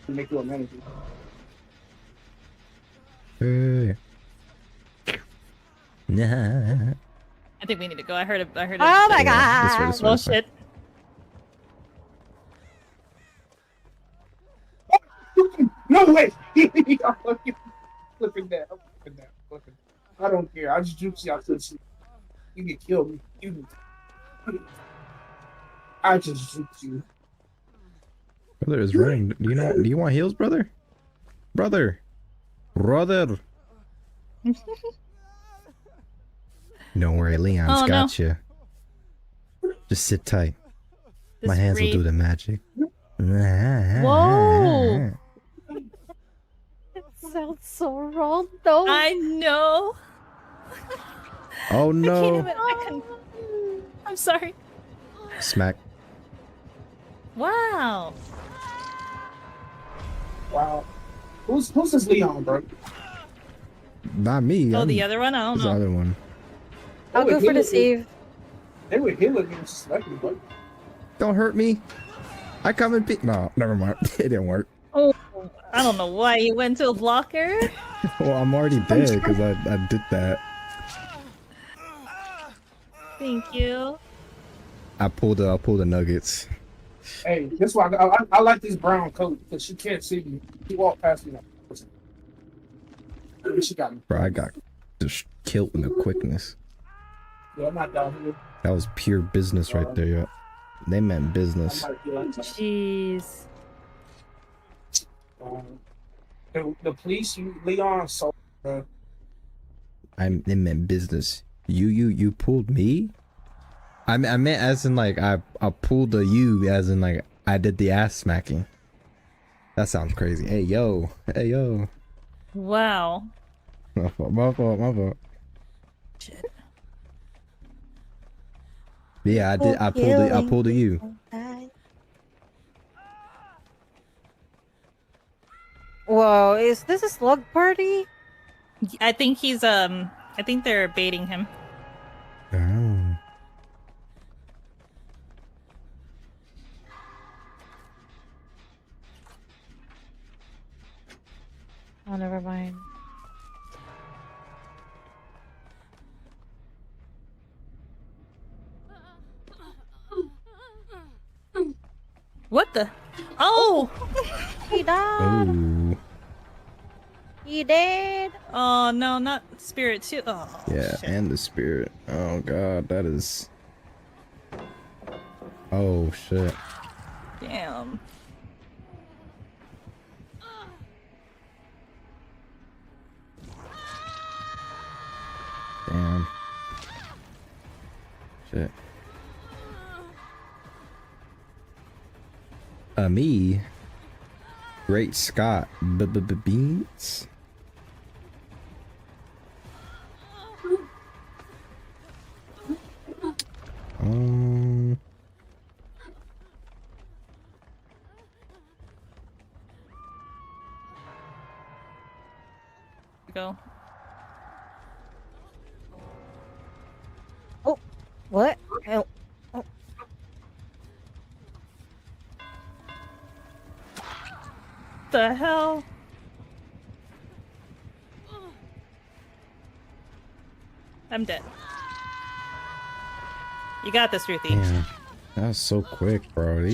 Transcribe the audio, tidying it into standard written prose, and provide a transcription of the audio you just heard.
Make you a manager. Hey. Nah. I think we need to go. I heard it. Oh my Yeah, this way, god! this way, Oh this way. shit. No way! Flipping that. I'm flipping that. Flipping. I don't care. I just juice y'all to see. You can kill me. I just juice you. Brother is running. Do you want heals, brother? Brother. Don't worry, Leon's got you. Just sit tight. My hands will do the magic. Whoa! It sounds so wrong, though. I know. Oh no! I couldn't. I'm sorry. Smack. Wow. Wow. Who's this Leon, bro? Not me. Oh, I'm the other one? I don't the know. other one. I'll go for the save. They were healing me suspecting, but Don't hurt me. I come and pick. No, never mind. It didn't work. Oh, I don't know why you went to a blocker. Well, I'm already dead because I did that. Thank you. I pulled the nuggets. hey, that's why I like this brown coat because she can't see me. She walked past me. She got me. Bro, I got just killed in the quickness. Yeah, I'm not down here. That was pure business right there, yo. They meant business. Jeez. The police, Leon, so They meant business. You pulled me? I meant as in like I pulled the you as in like I did the ass smacking. That sounds crazy. Hey yo. Wow. My fault. Shit. Yeah, I did. I pulled the you. Whoa, is this a slug party? I think he's I think they're baiting him. Oh. Oh, never mind. What the? Oh! He died. Oh. He dead. Oh no, not spirit too. Oh. Yeah, shit. and the spirit. Oh god, that is. Oh shit. Damn. Damn. Shit. Me. Great Scott. Beans. Go. Oh, what? Oh, oh. The hell? I'm dead. You got this, Ruthie. Damn. That was so quick, bro.